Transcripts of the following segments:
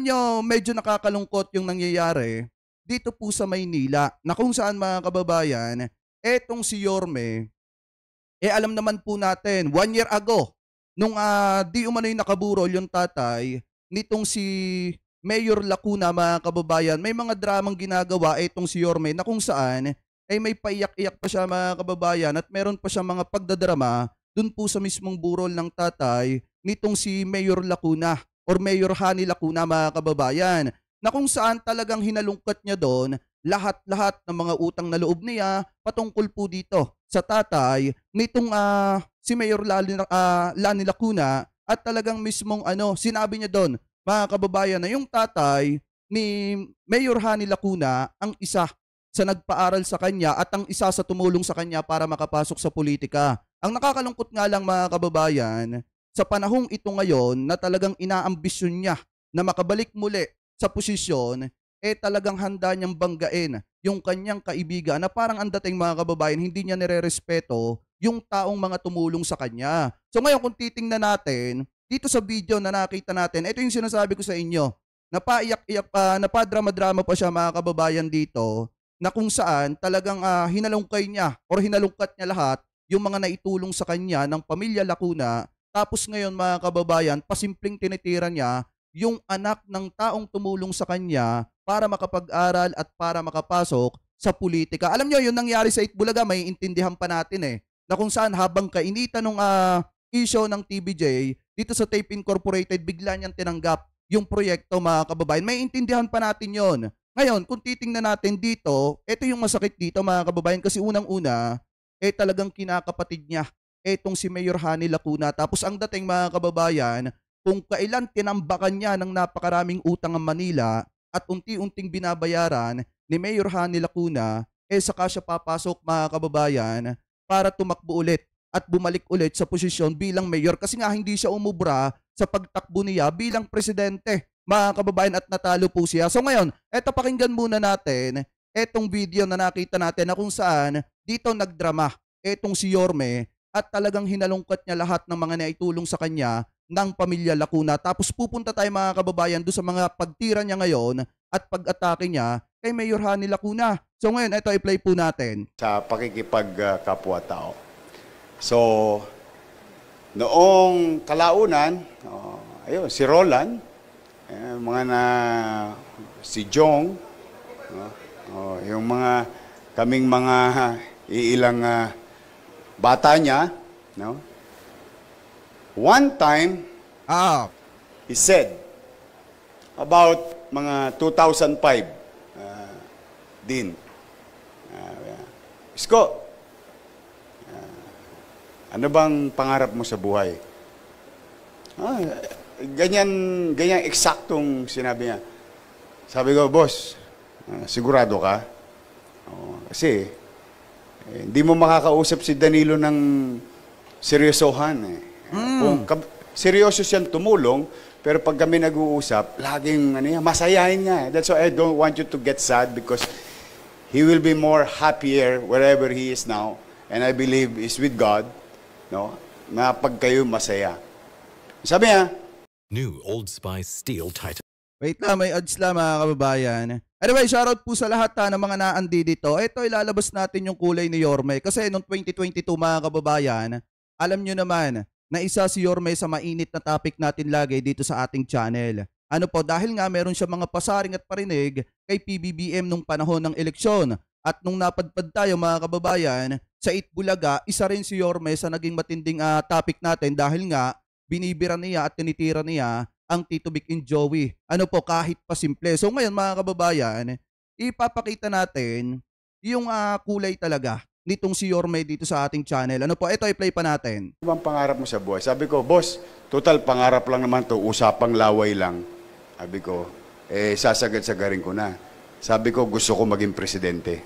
nyo, medyo nakakalungkot yung nangyayari dito po sa Maynila na kung saan mga kababayan, etong si Yorme, alam naman po natin, 1 year ago, nung di umano'y nakaburol yung tatay, nitong si Mayor Lacuna mga kababayan, may mga dramang ginagawa etong si Yorme na kung saan ay may paiyak-iyak pa siya mga kababayan at meron pa siya mga pagdadrama dun po sa mismong burol ng tatay nitong si Mayor Lacuna or Mayor Hani Lacuna mga kababayan na kung saan talagang hinalungkat niya doon lahat-lahat ng mga utang na loob niya patungkol po dito sa tatay nitong si Mayor Lani Lacuna at talagang mismong sinabi niya doon mga kababayan na yung tatay ni Mayor Hani Lacuna ang isa sa nagpaaral sa kanya at ang isa sa tumulong sa kanya para makapasok sa politika. Ang nakakalungkot nga lang mga kababayan, sa panahong ito ngayon na talagang inaambisyon niya na makabalik muli sa posisyon, talagang handa niyang banggain yung kanyang kaibigan na parang ang dating mga kababayan, hindi niya nirerespeto yung taong mga tumulong sa kanya. So ngayon kung titingnan natin, dito sa video na nakita natin, ito yung sinasabi ko sa inyo, napaiyak-iyak pa, napadrama-drama pa siya mga kababayan dito, na kung saan talagang hinalungkay niya or hinalungkat niya lahat yung mga naitulong sa kanya ng pamilya Lacuna. Tapos ngayon mga kababayan, pasimpleng tinitira niya yung anak ng taong tumulong sa kanya para makapag-aral at para makapasok sa politika. Alam nyo, yun nangyari sa Itbulaga, may intindihan pa natin na kung saan habang kainitan ng issue ng TVJ, dito sa Tape Incorporated, bigla niyang tinanggap yung proyekto mga kababayan. May intindihan pa natin yon. Ngayon, kung titingnan natin dito, ito yung masakit dito mga kababayan kasi unang-una, talagang kinakapatid niya etong si Mayor Hani Lacuna. Tapos ang dating mga kababayan, kung kailan tinambakan niya ng napakaraming utang ang Manila at unti-unting binabayaran ni Mayor Hani Lacuna, saka siya papasok mga kababayan para tumakbo ulit at bumalik ulit sa posisyon bilang mayor kasi nga hindi siya umubra sa pagtakbo niya bilang presidente mga kababayan at natalo po siya. So ngayon, eto pakinggan muna natin etong video na nakita natin na kung saan dito nagdrama etong si Yorme at talagang hinalungkat niya lahat ng mga naitulong sa kanya ng pamilya Lacuna. Tapos pupunta tayo mga kababayan doon sa mga pagtira niya ngayon at pag-atake niya kay Mayor Hani Lacuna. So ngayon, eto i-play po natin. Sa pakikipagkapwa-tao. So, noong kalaunan, ayun, si Roland, si Jong, yung mga kaming mga iilang bata niya, no? One time, he said, about mga 2005 din, Isko, ano bang pangarap mo sa buhay? Ganyan eksaktong sinabi niya. Sabi ko, boss, sigurado ka? Kasi, hindi mo makakausap si Danilo ng seryosohan. Kung seryoso siyang tumulong, pero pag kami nag-uusap, laging masayahin niya. That's why I don't want you to get sad because he will be more happier wherever he is now. And I believe is with God, no? Na pag kayo masaya. Sabi niya, New Old Spice Steel Titan. Wait lang, may odds lang mga kababayan. Anyway, shoutout po sa lahat ng mga naandi dito. Ito, ilalabas natin yung kulay ni Yorme. Kasi noong 2022 mga kababayan, alam nyo naman na isa si Yorme sa mainit na topic natin lagi dito sa ating channel. Ano po, dahil nga meron siya mga pasaring at parinig kay PBBM nung panahon ng eleksyon. At nung napadpad tayo mga kababayan, sa Itbulaga, isa rin si Yorme sa naging matinding topic natin dahil nga binibira niya at tinitira niya ang Tito Vic and Joey. Ano po, kahit pa simple. So ngayon mga kababayan, ipapakita natin yung kulay talaga nitong si Yorme dito sa ating channel. Ano po, ito i-play pa natin. ano bang pangarap mo sa buhay? Sabi ko, boss, total pangarap lang naman to, usapang laway lang. Sabi ko, sasagad-sagarin ko na. Sabi ko, gusto ko maging presidente.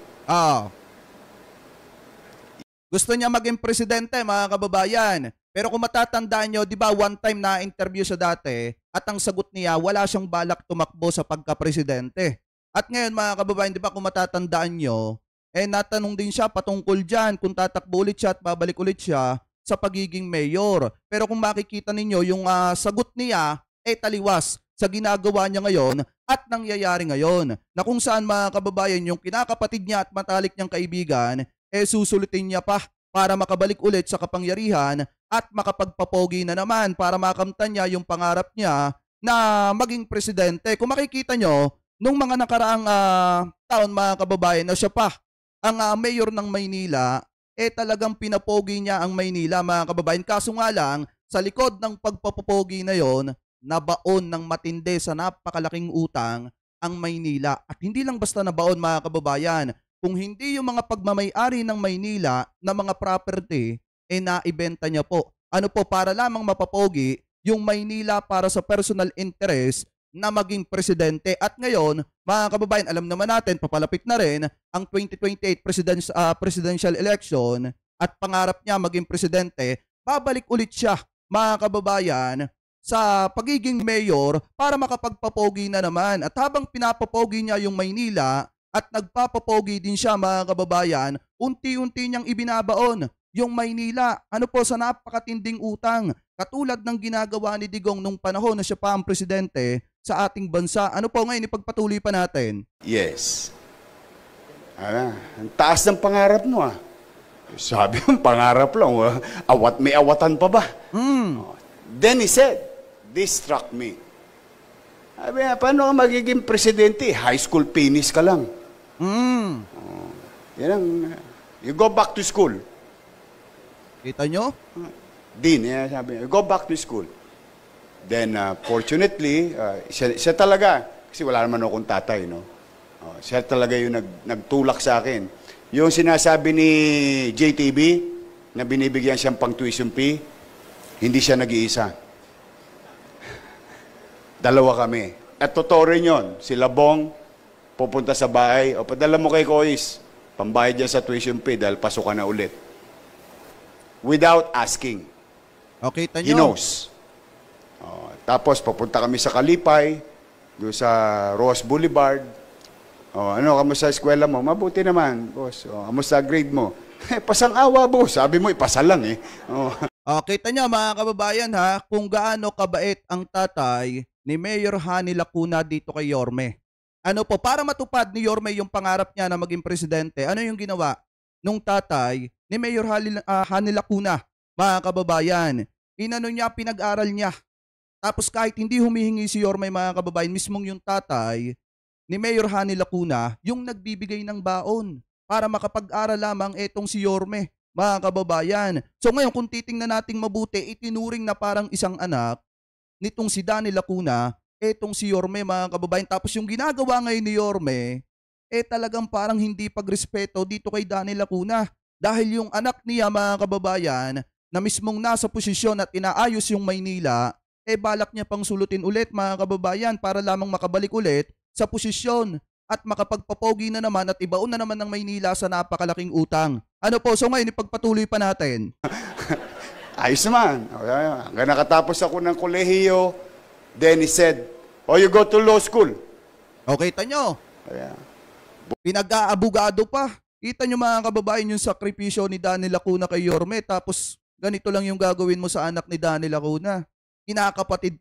Gusto niya maging presidente mga kababayan. Pero kung matatandaan nyo, di ba one time na interview siya dati at ang sagot niya, wala siyang balak tumakbo sa pagka-presidente. At ngayon mga kababayan, di ba kung matatandaan nyo, natanong din siya patungkol dyan kung tatakbo ulit siya at babalik ulit siya sa pagiging mayor. Pero kung makikita ninyo, yung sagot niya, taliwas sa ginagawa niya ngayon at nangyayari ngayon. Na kung saan mga kababayan yung kinakapatid niya at matalik niyang kaibigan, susulitin niya pa para makabalik ulit sa kapangyarihan at makapagpapogi na naman para makamtan niya yung pangarap niya na maging presidente. Kung makikita nyo, nung mga nakaraang taon mga kababayan na siya pa ang mayor ng Maynila, talagang pinapogi niya ang Maynila mga kababayan. Kaso nga lang, sa likod ng pagpapogi na yon, nabaon ng matindi sa napakalaking utang ang Maynila. At hindi lang basta nabaon mga kababayan, kung hindi yung mga pagmamay-ari ng Maynila na mga property, naibenta niya po. Ano po, para lamang mapapogi yung Maynila para sa personal interest na maging presidente. At ngayon, mga kababayan, alam naman natin, papalapit na rin ang 2028 presidential election at pangarap niya maging presidente, babalik ulit siya, mga kababayan, sa pagiging mayor para makapagpapogi na naman. At habang pinapapogi niya yung Maynila at nagpapapogi din siya, mga kababayan, unti-unti niyang ibinabaon yung Maynila. Ano po, sa napakatinding utang. Katulad ng ginagawa ni Digong nung panahon na siya pa ang presidente sa ating bansa. Ano po ngayon, ipagpatuloy pa natin? Yes. Ang taas ng pangarap mo Sabi mo, pangarap lang. May awatan pa ba? Then he said, this struck me. Sabi niya, paano ka magiging presidente? High school finish ka lang. You go back to school. Kita nyo? Dean, sabi niya, go back to school. Then, fortunately, siya talaga, kasi wala naman akong tatay, no? Siya talaga yung nagtulak sa akin. Yung sinasabi ni JTB, na binibigyan siyang pang tuition fee, hindi siya nag-iisa. Dalawa kami. At totoo rin yun. Si Labong, pupunta sa bahay, o padala mo kay Kois, pambayad niya sa tuition fee dahil pasok ka na ulit. Without asking. Okay, tanyo. He knows. Tapos, papunta kami sa Kalipay, doon sa Ross Boulevard. Kamusta sa eskwela mo? Mabuti naman, boss. Kamusta grade mo? Pasang-awa, boss. Sabi mo, ipasa lang Kita niya mga kababayan kung gaano kabait ang tatay ni Mayor Hani Lacuna dito kay Yorme. Ano po, para matupad ni Yorme yung pangarap niya na maging presidente, ano yung ginawa nung tatay ni Mayor Hani Lacuna, mga kababayan? Inano niya, pinag-aral niya. Tapos kahit hindi humihingi si Yorme, mga kababayan, mismong yung tatay ni Mayor Hani Lacuna yung nagbibigay ng baon para makapag-aral lamang etong si Yorme, mga kababayan. So ngayon, kung titingnan nating mabuti, itinuring na parang isang anak nitong si Danny Lacuna, etong si Yorme, mga kababayan. Tapos yung ginagawa ngayon ni Yorme, talagang parang hindi pagrespeto dito kay Danny Lacuna. Dahil yung anak niya, mga kababayan, na mismong nasa posisyon at inaayos yung Maynila, balak niya pang sulutin ulit, mga kababayan, para lamang makabalik ulit sa posisyon at makapagpapogi na naman at ibaon na naman ng Maynila sa napakalaking utang. Ano po, so ngayon ipagpatuloy pa natin. Ayos naman. Hanggang nakatapos ako ng kolehiyo, then he said, you go to law school. Okay, tanyo. Pinag-aabogado pa. Kita nyo mga kababayan yung sakripisyo ni Danny Lacuna kay Yorme, tapos ganito lang yung gagawin mo sa anak ni Danny Lacuna. Kinakapatid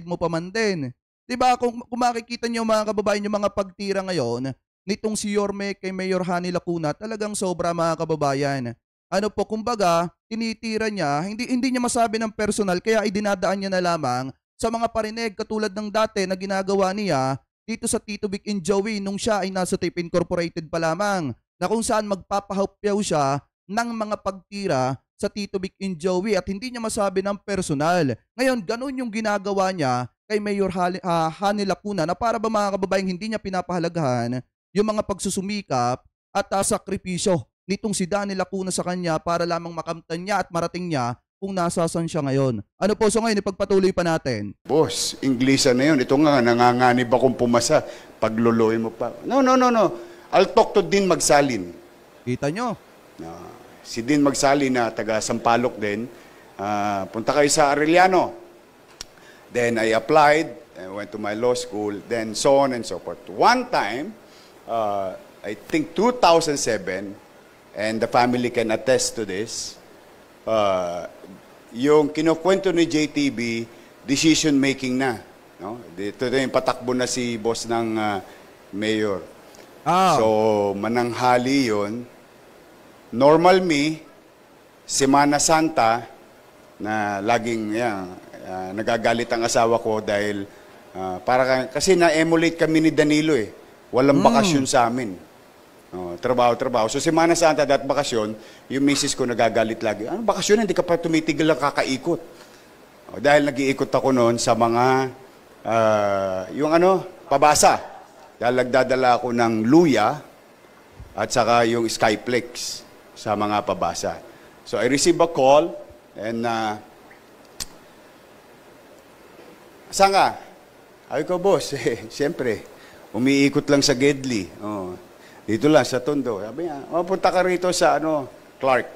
mo pa man din. Diba, kung makikita nyo mga kababayan yung mga pagtira ngayon nitong si Yorme kay Mayor Hani Lacuna, talagang sobra, mga kababayan. Ano po, kumbaga, tinitira niya, hindi niya masabi ng personal, kaya idinadaan niya na lamang sa mga parinig katulad ng dati na ginagawa niya dito sa Tito Vic and Joey nung siya ay nasa Tape Incorporated pa lamang, na kung saan magpapahapyaw siya ng mga pagtira sa Tito Vic and Joey at hindi niya masabi ng personal. Ngayon, ganun yung ginagawa niya kay Mayor Hani Lacuna, na para ba, mga kababayang, hindi niya pinapahalagahan yung mga pagsusumikap at sakripisyo nitong si Danny Lacuna sa kanya para lamang makamtan niya at marating niya kung nasasan siya ngayon. Ano po, so ngayon ipagpatuloy pa natin. Boss, Inglesa na yun. Ito nga, nanganganib akong pumasa. Pagluluin mo pa. No. I'll talk to Dean Magsalin. Kita nyo? Si Dean Magsalin na taga Sampaloc din. Punta kayo sa Arellano. Then I applied, I went to my law school, then so on and so forth. One time, I think 2007, and the family can attest to this, yung kinukwento ni JTB, decision-making na. No? Dito yung patakbo na si boss ng mayor. Ah. So, mananghali yun. Normal me, Semana Santa, na laging nagagalit ang asawa ko dahil kasi na-emulate kami ni Danilo eh. Walang bakasyon sa amin. Trabaho. So, Semana Santa at bakasyon, yung misis ko nagagalit lagi. Ano bakasyon? Hindi ka pa tumitigil lang kakaikot. Dahil nag-iikot ako noon sa mga, pabasa. Dahil nagdadala ako ng luya at saka yung Skyplex sa mga pabasa. So, I received a call and, saan ka? Ay ko, boss, siyempre, umiikot lang sa Gedli. Dito lang, sa Tondo. Sabi niya, punta ka rito sa, Clark.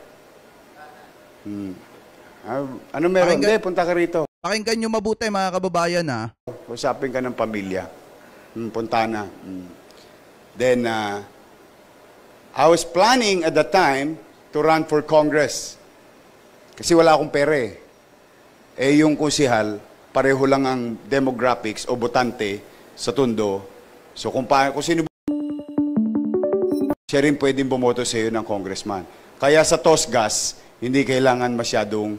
Ano meron? Hindi, punta ka rito. Pakinggan nyo mabuti mga kababayan ha. Usapin ka ng pamilya. Punta na. Then, I was planning at that time to run for Congress. Kasi wala akong pera eh. Yung kusihal, pareho lang ang demographics o botante sa Tondo. So kung sino siya rin pwedeng bumoto sa iyo ng congressman. Kaya sa Tosgas, hindi kailangan masyadong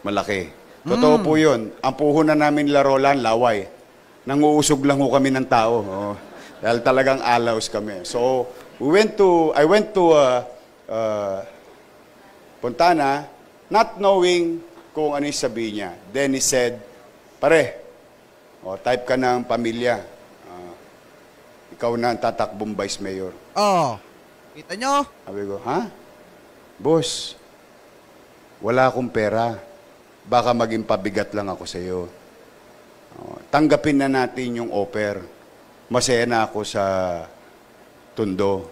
malaki. Totoo po yun. Ang puhunan namin nila Roland, laway. Nanguusog lang ho kami ng tao. Dahil talagang alaws kami. So, I went to Fontana, not knowing kung ano yung sabihin niya. Then he said, pare, type ka ng pamilya. Ikaw na ang tatakbong vice mayor. Kita nyo? Sabi ko, ha? Boss, wala akong pera. Baka maging pabigat lang ako sa iyo. Tanggapin na natin yung offer. Masaya na ako sa Tondo.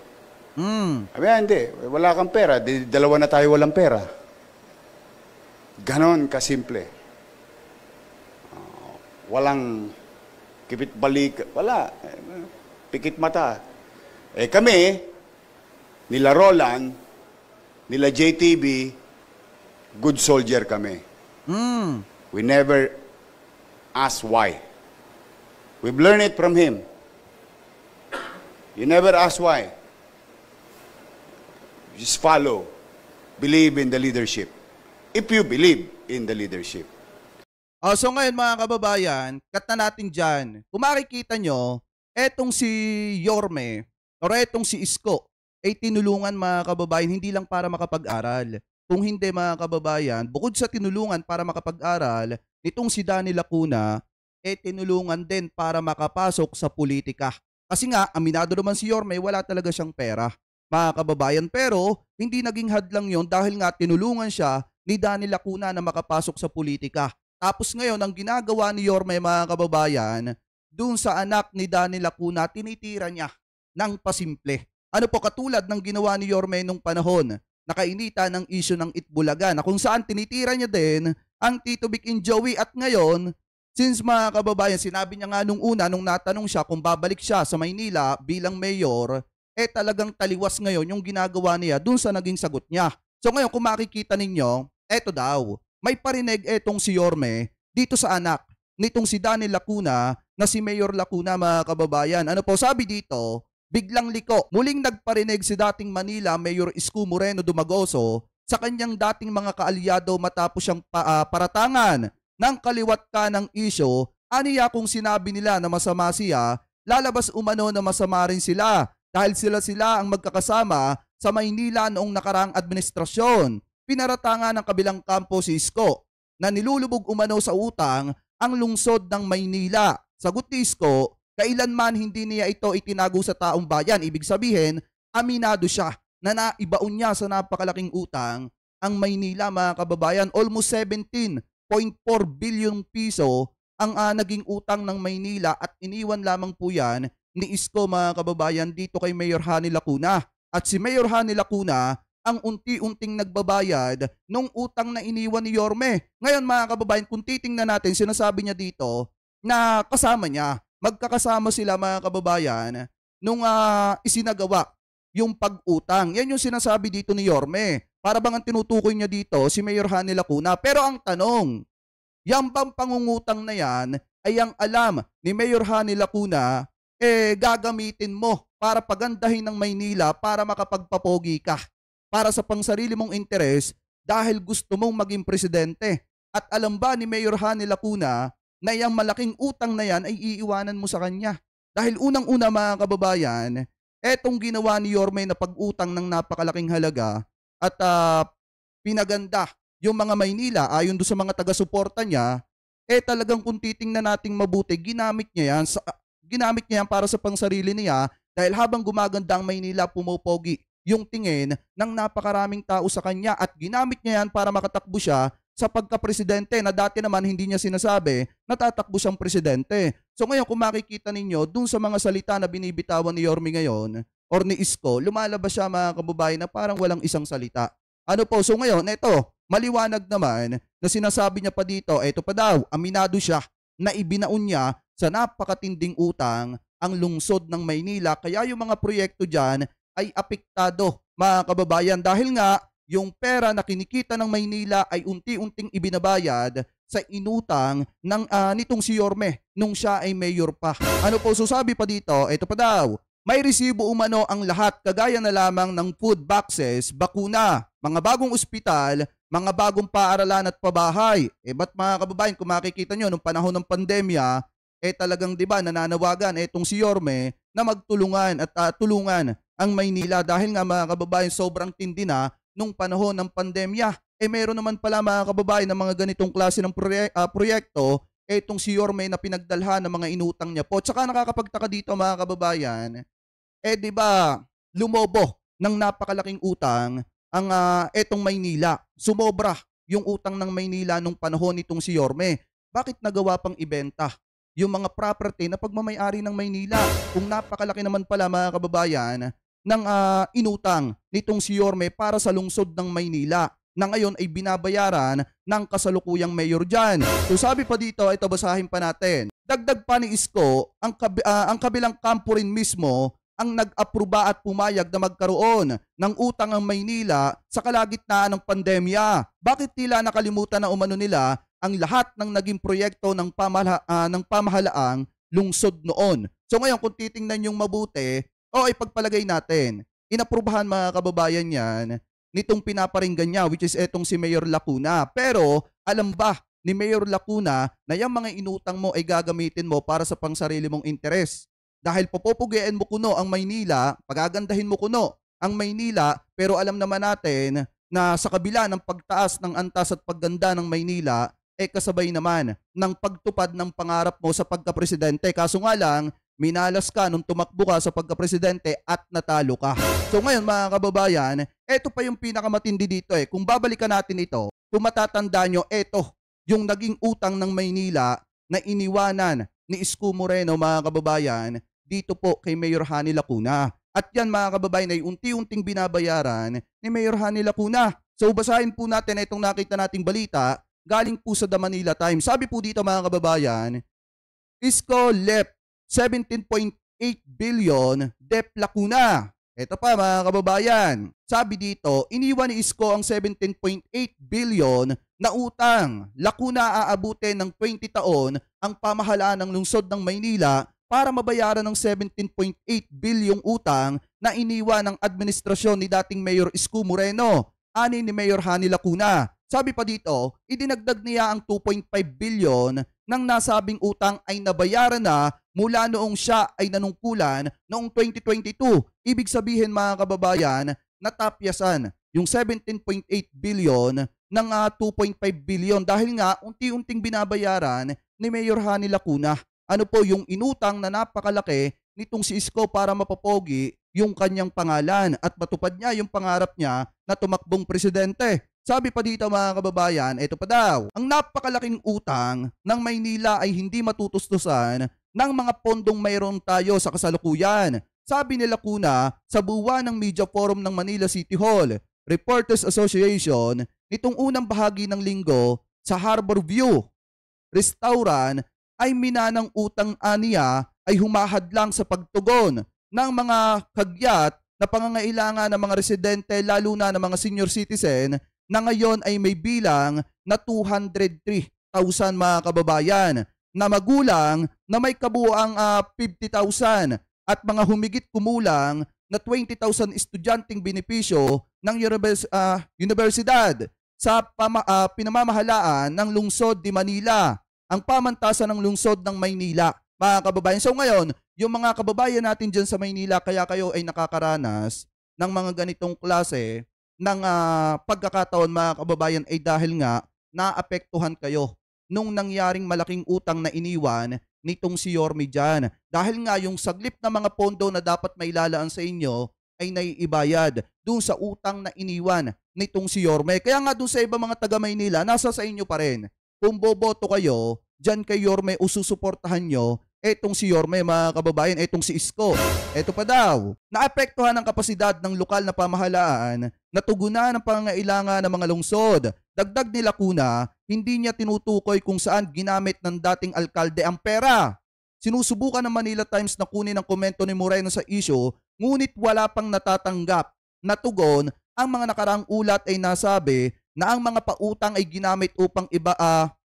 Sabi, hindi. Wala kang pera. Dalawa na tayo walang pera. Ganon kasimple. Walang kipit balik. Wala. Pikit mata. Kami, nila Roland, nila JTB, good soldier kami. We never ask why. We've learned it from him. You never ask why. Just follow. Believe in the leadership. If you believe in the leadership. So ngayon mga kababayan, cut na natin dyan. Kung makikita nyo, etong si Yorme, or etong si Isko, ay tinulungan mga kababayan, hindi lang para makapag-aral. Kung hindi mga kababayan, bukod sa tinulungan para makapag-aral, nitong si Danny Lacuna, tinulungan din para makapasok sa politika. Kasi nga, aminado naman si Yorme, wala talaga siyang pera, mga kababayan. Pero, hindi naging hadlang yon dahil nga tinulungan siya ni Danny Lacuna na makapasok sa politika. Tapos ngayon, ang ginagawa ni Yorme, mga kababayan, dun sa anak ni Danny Lacuna, tinitira niya ng pasimple. Ano po, katulad ng ginawa ni Yorme nung panahon, nakainita ng issue ng Itbulaga, na kung saan tinitira niya din ang Tito Vic and Joey. At ngayon, since mga kababayan, sinabi niya nga nung una, nung natanong siya kung babalik siya sa Maynila bilang mayor, talagang taliwas ngayon yung ginagawa niya dun sa naging sagot niya. So ngayon, kung makikita ninyo, eto daw, may parinig etong si Yorme dito sa anak nitong si Danny Lacuna na si Mayor Lacuna, mga kababayan. Ano po sabi dito? Biglang liko, muling nagparinig si dating Manila Mayor Isko Moreno Dumagoso sa kanyang dating mga kaalyado matapos siyang paratangan ng kaliwat ka ng isyo. Aniya kung sinabi nila na masama siya, lalabas umano na masama rin sila dahil sila ang magkakasama sa Maynila noong nakaraang administrasyon. Pinaratangan ng kabilang kampo si Isko na nilulubog umano sa utang ang lungsod ng Maynila. Sagot ni Isko, kailanman hindi niya ito itinago sa taong bayan. Ibig sabihin, aminado siya na naibaon niya sa napakalaking utang ang Maynila, mga kababayan. Almost 17.4 billion piso ang naging utang ng Maynila at iniwan lamang po yan ni Isko, mga kababayan, dito kay Mayor Hanny Lacuna. At si Mayor Hanny Lacuna ang unti-unting nagbabayad nung utang na iniwan ni Yorme. Ngayon mga kababayan, kung titingnan natin, sinasabi niya dito na kasama niya. Magkakasama sila mga kababayan nung isinagawa yung pag-utang. Yan yung sinasabi dito ni Yorme. Para bang ang tinutukoy niya dito si Mayor Hanny Lacuna. Pero ang tanong, yan bang pangungutang na yan ay ang alam ni Mayor Hani Lacuna gagamitin mo para pagandahin ng Maynila para makapagpapogi ka para sa pangsarili mong interes dahil gusto mong maging presidente. At alam ba ni Mayor Hani Lacuna na yung malaking utang na yan ay iiwanan mo sa kanya? Dahil unang-una mga kababayan, etong ginawa ni Yorme na pag-utang ng napakalaking halaga at pinaganda yung mga Maynila ayon do sa mga taga-suporta niya, talagang kung titingnan nating mabuti, ginamit niya yan para sa pangsarili niya dahil habang gumaganda ang Maynila, pumopogi yung tingin ng napakaraming tao sa kanya at ginamit niya yan para makatakbo siya sa pagka-presidente na dati naman hindi niya sinasabi na tatakbo siyang presidente. So ngayon kung makikita ninyo dun sa mga salita na binibitawan ni Yorme ngayon or ni Isko, lumalabas siya mga kababayan na parang walang isang salita. Ano po? So ngayon, eto, maliwanag naman na sinasabi niya pa dito, eto pa daw, aminado siya na ibinaon niya sa napakatinding utang ang lungsod ng Maynila. Kaya yung mga proyekto dyan ay apektado mga kababayan dahil nga yung pera na kinikita ng Maynila ay unti-unting ibinabayad sa inutang ng nitong si Yorme nung siya ay mayor pa. Ano po, so sabi pa dito, ito pa daw, may resibo umano ang lahat kagaya na lamang ng food boxes, bakuna, mga bagong ospital, mga bagong paaralan at pabahay. Ba't mga kababayan, kung makikita nyo nung panahon ng pandemya, talagang 'di ba nananawagan etong si Yorme na magtulungan at tulungan ang Maynila dahil nga mga kababayan sobrang tindi na nung panahon ng pandemya. Meron naman pala mga kababayan ng mga ganitong klase ng proyekto etong si Yorme na pinagdalhan ng mga inutang niya po. Tsaka nakakapagtaka dito mga kababayan, 'di ba lumobo ng napakalaking utang ang etong Maynila. Sumobra yung utang ng Maynila nung panahon nitong si Yorme. Bakit nagawa pang ibenta yung mga property na pagmamay-ari ng Maynila kung napakalaki naman pala mga kababayan ng inutang nitong si Yorme para sa lungsod ng Maynila na ngayon ay binabayaran ng kasalukuyang mayor dyan. So sabi pa dito, ito basahin pa natin. Dagdag pa ni Isko, ang kabilang kampo rin mismo ang nag-aproba at pumayag na magkaroon ng utang ang Maynila sa kalagitnaan ng pandemya. Bakit tila nakalimutan na umano nila ang lahat ng naging proyekto ng pamahalaang lungsod noon? So ngayon kung titingnan yung mabuti, ipagpalagay natin, inaprubahan mga kababayan yan nitong pinaparinggan niya which is etong si Mayor Lacuna. Pero alam ba ni Mayor Lacuna na yung mga inutang mo ay gagamitin mo para sa pangsarili mong interes? Dahil pupupugian mo kuno ang Maynila, pagagandahin mo kuno ang Maynila, pero alam naman natin na sa kabila ng pagtaas ng antas at pagganda ng Maynila, kasabay naman ng pagtupad ng pangarap mo sa pagkapresidente. Kaso nga lang, minalas ka nung tumakbo ka sa pagkapresidente at natalo ka. So ngayon mga kababayan, eto pa yung pinakamatindi dito Kung babalikan natin ito, kung matatanda nyo, eto yung naging utang ng Maynila na iniwanan ni Isko Moreno mga kababayan dito po kay Mayor Hani Lacuna. At yan mga kababayan ay unti-unting binabayaran ni Mayor Hani Lacuna. So basahin po natin itong nakita nating balita galing po sa The Manila Times. Sabi po dito mga kababayan, Isko left 17.8 billion debt Lacuna. Ito pa mga kababayan, sabi dito, iniwan ni Isko ang 17.8 billion na utang. Lacuna aabutin ng 20 taon ang pamahalaan ng lungsod ng Maynila para mabayaran ng 17.8 bilyong utang na iniwan ng administrasyon ni dating Mayor Isko Moreno, ani ni Mayor Hani Lacuna. Sabi pa dito, idinagdag niya ang 2.5 billion ng nasabing utang ay nabayaran na mula noong siya ay nanungkulan noong 2022. Ibig sabihin mga kababayan, natapyasan yung 17.8 billion ng 2.5 billion dahil nga unti-unting binabayaran ni Mayor Hani Lacuna. Ano po yung inutang na napakalaki nitong si Isko para mapapogi yung kanyang pangalan at matupad niya yung pangarap niya na tumakbong presidente. Sabi pa dito mga kababayan, ito pa daw, ang napakalaking utang ng Maynila ay hindi matutustusan ng mga pondong mayroon tayo sa kasalukuyan. Sabi ni Lacuna sa buwan ng Media Forum ng Manila City Hall, Reporters Association, nitong unang bahagi ng linggo sa Harbor View Restaurant ay minanang utang aniya ay humahadlang sa pagtugon ng mga kagyat na pangangailangan ng mga residente lalo na ng mga senior citizen na ngayon ay may bilang na 203,000 mga kababayan. na magulang na may kabuuang 50,000 at mga humigit kumulang na 20,000 estudyanteng benepisyo ng universidad sa pinamamahalaan ng lungsod de Manila, ang pamantasan ng lungsod ng Maynila, mga kababayan. So ngayon, yung mga kababayan natin dyan sa Maynila, kaya kayo ay nakakaranas ng mga ganitong klase ng pagkakataon, mga kababayan, ay dahil nga naapektuhan kayo nung nangyaring malaking utang na iniwan nitong si Yorme dyan. Dahil nga yung saglip na mga pondo na dapat mailalaan sa inyo ay naiibayad dun sa utang na iniwan nitong si Yorme. Kaya nga dun sa iba mga taga Maynila, nasa sa inyo pa rin. Kung boboto kayo, dyan kay Yorme o susuportahan nyo, etong si Yorme, mga kababayan, etong si Isko. Eto pa daw, naapektuhan ang kapasidad ng lokal na pamahalaan na tugunan ang pangangailangan ng mga lungsod. Dagdag ni Lacuna, hindi niya tinutukoy kung saan ginamit ng dating alkalde ang pera. Sinusubukan ng Manila Times na kunin ang komento ni Moreno sa issue, ngunit wala pang natatanggap na tugon. Ang mga nakaraang ulat ay nasabi na ang mga pautang ay ginamit upang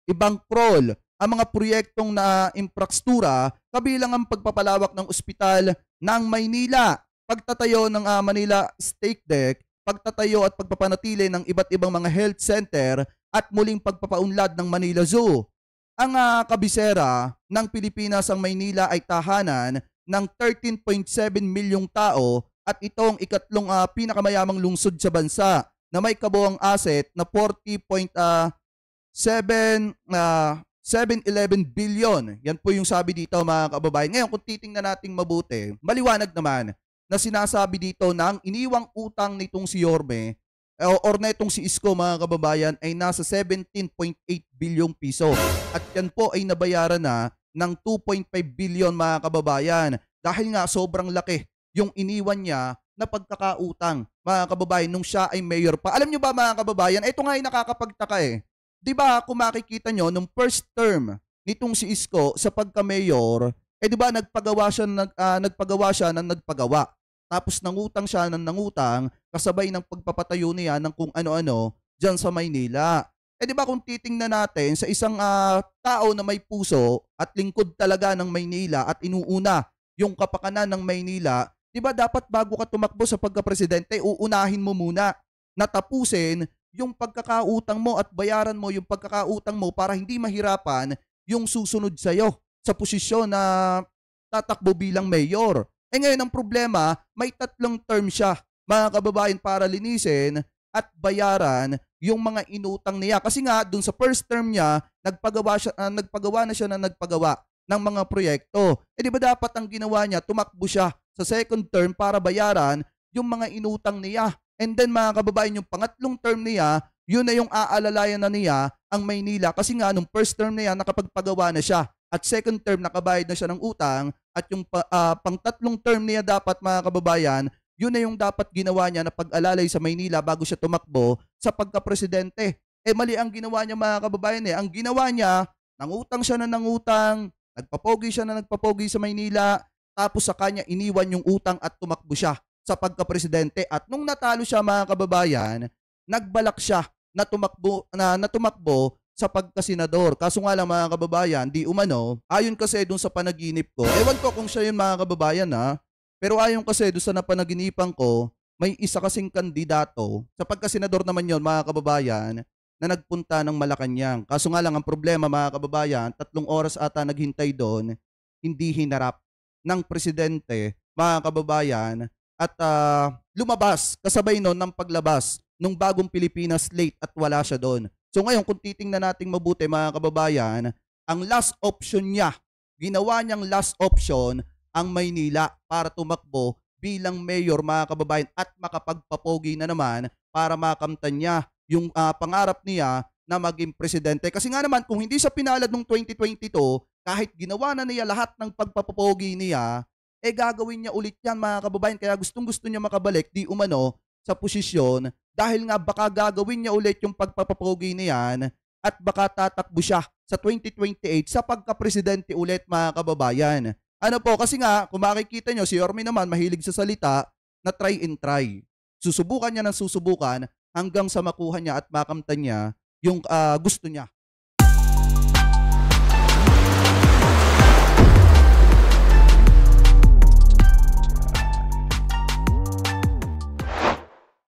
ibang crawl ang mga proyektong na infrastruktura, kabilang ang pagpapalawak ng ospital ng Maynila, pagtatayo ng Manila Stake Deck, pagtatayo at pagpapanatili ng iba't ibang mga health center at muling pagpapaunlad ng Manila Zoo. Ang kabisera ng Pilipinas, ang Maynila, ay tahanan ng 13.7 milyong tao at itong ikatlong pinakamayamang lungsod sa bansa na may kabuuang asset na 711 billion. Yan po yung sabi dito, mga kababayan. Ngayon, kung titingnan natin mabuti, maliwanag naman na sinasabi dito na ang iniwang utang nitong si Yorme or netong si Isko, mga kababayan, ay nasa 17.8 bilyong piso. At yan po ay nabayaran na ng 2.5 billion, mga kababayan. Dahil nga sobrang laki yung iniwan niya na pagkakautang, mga kababayan, nung siya ay mayor pa. Alam nyo ba, mga kababayan, ito nga ay nakakapagtaka eh. Di ba kung makikita nyo, nung first term nitong si Isko sa pagka-mayor, di ba nagpagawa siya ng nagpagawa. Tapos nangutang siya ng nangutang kasabay ng pagpapatayo niya ng kung ano-ano dyan sa Maynila. Di ba kung titingnan natin sa isang tao na may puso at lingkod talaga ng Maynila at inuuna yung kapakanan ng Maynila, di ba dapat bago ka tumakbo sa pagka-presidente, uunahin mo muna na tapusin yung pagkakautang mo at bayaran mo yung pagkakautang mo para hindi mahirapan yung susunod sa'yo sa posisyon na tatakbo bilang mayor. Ngayon ang problema, may 3 term siya, mga kababayan, para linisin at bayaran yung mga inutang niya. Kasi nga, dun sa first term niya, nagpagawa na siya ng mga proyekto. Di ba dapat ang ginawa niya, tumakbo siya sa second term para bayaran yung mga inutang niya. And then, mga kababayan, yung pangatlong term niya, yun na yung aalalayan na niya ang Maynila. Kasi nga, nung first term niya, nakapagpagawa na siya. At second term, nakabayad na siya ng utang. At yung pang-tatlong term niya dapat, mga kababayan, yun na yung dapat ginawa niya na pag-alalay sa Maynila bago siya tumakbo sa pagka-presidente. Mali ang ginawa niya, mga kababayan. Ang ginawa niya, nangutang siya na nangutang, nagpapogi siya na nagpapogi sa Maynila, tapos sa kanya iniwan yung utang at tumakbo siya sa pagka-presidente. At nung natalo siya, mga kababayan, nagbalak siya na tumakbo sa pagkasenador. Kaso nga lang, mga kababayan, di umano, ayon kasi dun sa panaginip ko, ewan ko kung siya yun, mga kababayan, pero ayon kasi dun sa napanaginipan ko, may isa kasing kandidato, sa pagkasenador naman yon, mga kababayan, na nagpunta ng Malacanang. Kaso nga lang, ang problema, mga kababayan, 3 oras ata naghintay doon, hindi hinarap ng presidente, mga kababayan, at lumabas kasabay noon ng paglabas nung bagong Pilipinas slate at wala siya doon. So ngayon, kung titingnan natin mabuti, mga kababayan, ang last option niya, ginawa niyang last option ang Maynila para tumakbo bilang mayor, mga kababayan, at makapagpapogi na naman para makamtan niya yung pangarap niya na maging presidente. Kasi nga naman, kung hindi siya pinalad noong 2022, kahit ginawa na niya lahat ng pagpapapogi niya, gagawin niya ulit yan, mga kababayan. Kaya gustong-gusto niya makabalik di umano sa posisyon dahil nga baka gagawin niya ulit yung pagpapapogi niyan at baka tatakbo siya sa 2028 sa pagka-presidente ulit, mga kababayan. Ano po, kasi nga, kung makikita nyo, si Yorme naman mahilig sa salita na try and try. Susubukan niya ng susubukan hanggang sa makuha niya at makamtan niya yung gusto niya